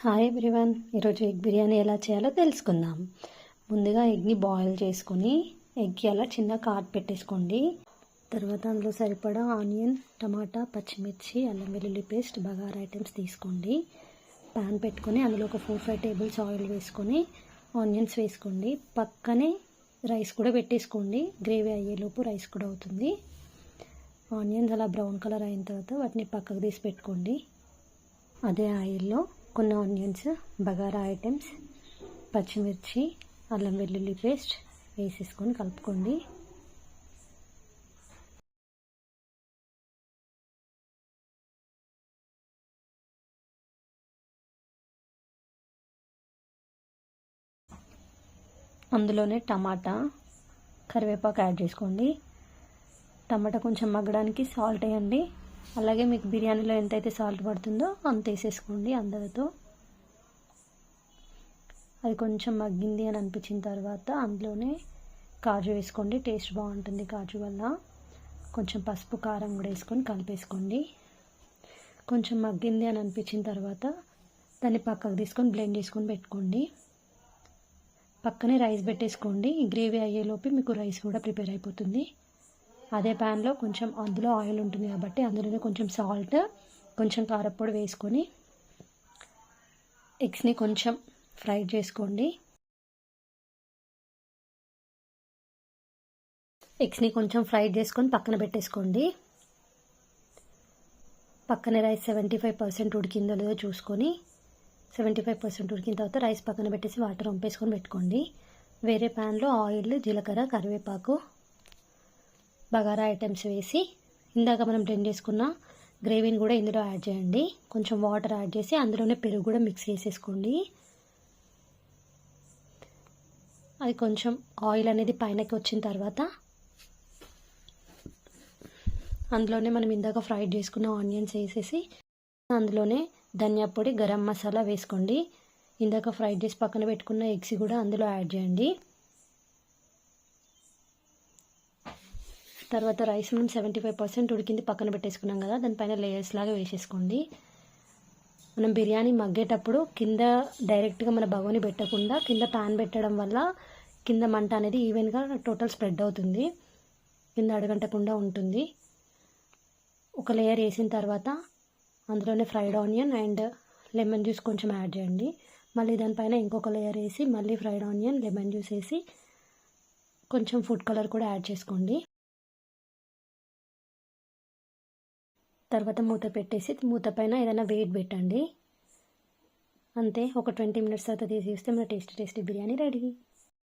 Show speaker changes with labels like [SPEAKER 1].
[SPEAKER 1] Hi everyone, ఈరోజు egg biryani ఎలా చేయాలో తెలుసుకుందాం. ముందుగా ఎగ్ని బాయిల్ చేసుకొని ఎగ్కి అలా చిన్న కాట్ పెట్టేసుకోండి. తర్వాత అందులో సరిపడా ఆనియన్, టమాటా, పచ్చిమిర్చి, అల్లం వెల్లుల్లి పేస్ట్, బగారా ఐటమ్స్ తీసుకోండి. ప్యాన్ పెట్టుకొని అందులో ఒక 4-5 టేబుల్స్ ఆయిల్ వేసుకొని ఆనియన్స్ వేసుకోండి. పక్కనే రైస్ కూడా పెట్టేసుకోండి. గ్రేవీ అయ్యేలోపు రైస్ కూడా అవుతుంది. ఆనియన్స్ అలా బ్రౌన్ కలర్ అయిన తర్వాత వాటిని పక్కకు తీసి పెట్టుకోండి. అదే ఆయిల్లో కొన్ని ఆనియన్స్, బగారా ఐటమ్స్, పచ్చిమిర్చి, అల్లం వెల్లుల్లి పేస్ట్ వేసేసుకొని కలుపుకోండి. అందులోనే టమాటా, కరివేపాకు యాడ్ చేసుకోండి. టమాటా కొంచెం మగ్గడానికి సాల్ట్ వేయండి. అలాగే మీకు బిర్యానీలో ఎంతైతే సాల్ట్ పడుతుందో అంత వేసేసుకోండి అందరితో. అది కొంచెం మగ్గింది అని అనిపించిన తర్వాత అందులోనే కాజు వేసుకోండి. టేస్ట్ బాగుంటుంది కాజు వల్ల. కొంచెం పసుపు, కారం కూడా వేసుకొని కలిపేసుకోండి. కొంచెం మగ్గింది అని అనిపించిన తర్వాత దాన్ని పక్కకు తీసుకొని బ్లెండ్ చేసుకొని పెట్టుకోండి. పక్కనే రైస్ పెట్టేసుకోండి. గ్రేవీ అయ్యేలోపు మీకు రైస్ కూడా ప్రిపేర్ అయిపోతుంది. అదే ప్యాన్లో కొంచెం అందులో ఆయిల్ ఉంటుంది కాబట్టి అందులోనే కొంచెం సాల్ట్, కొంచెం కారప్పొడి వేసుకొని ఎగ్స్ని కొంచెం ఫ్రై చేసుకోండి. ఎగ్స్ని కొంచెం ఫ్రై చేసుకొని పక్కన పెట్టేసుకోండి. పక్కనే రైస్ 75% ఉడికిందో లేదో చూసుకొని 75% ఉడికిన తర్వాత రైస్ పక్కన పెట్టేసి వాటర్ వంపేసుకొని పెట్టుకోండి. వేరే ప్యాన్లో ఆయిల్, జీలకర్ర, కరివేపాకు, బగారా ఐటమ్స్ వేసి ఇందాక మనం బ్లెండ్ చేసుకున్న గ్రేవీని కూడా ఇందులో యాడ్ చేయండి. కొంచెం వాటర్ యాడ్ చేసి అందులోనే పెరుగు కూడా మిక్స్ చేసేసుకోండి. అది కొంచెం ఆయిల్ అనేది పైనకి వచ్చిన తర్వాత అందులోనే మనం ఇందాక ఫ్రైడ్ చేసుకున్న ఆనియన్స్ వేసేసి అందులోనే ధనియా పొడి, గరం మసాలా వేసుకోండి. ఇందాక ఫ్రైడ్ చేసి పక్కన పెట్టుకున్న ఎగ్స్ కూడా అందులో యాడ్ చేయండి. తర్వాత రైస్ మనం 75% ఉడికింది పక్కన పెట్టేసుకున్నాం కదా, దానిపైన లేయర్స్ లాగా వేసేసుకోండి. మనం బిర్యానీ మగ్గేటప్పుడు కింద డైరెక్ట్గా మన బగోని పెట్టకుండా కింద ప్యాన్ పెట్టడం వల్ల కింద మంట అనేది ఈవెన్గా టోటల్ స్ప్రెడ్ అవుతుంది, కింద అడగంటకుండా ఉంటుంది. ఒక లేయర్ వేసిన తర్వాత అందులోనే fried onion and lemon juice కొంచెం యాడ్ చేయండి. మళ్ళీ దానిపైన ఇంకొక లేయర్ వేసి మళ్ళీ ఫ్రైడ్ ఆనియన్, లెమన్ జ్యూస్ వేసి కొంచెం ఫుడ్ కలర్ కూడా యాడ్ చేసుకోండి. తర్వాత మూత పెట్టేసి మూత పైన ఏదైనా వెయిట్ పెట్టండి. అంతే, ఒక 20 మినిట్స్ తర్వాత తీసి చూస్తే మన టేస్టీ బిర్యానీ రెడీ.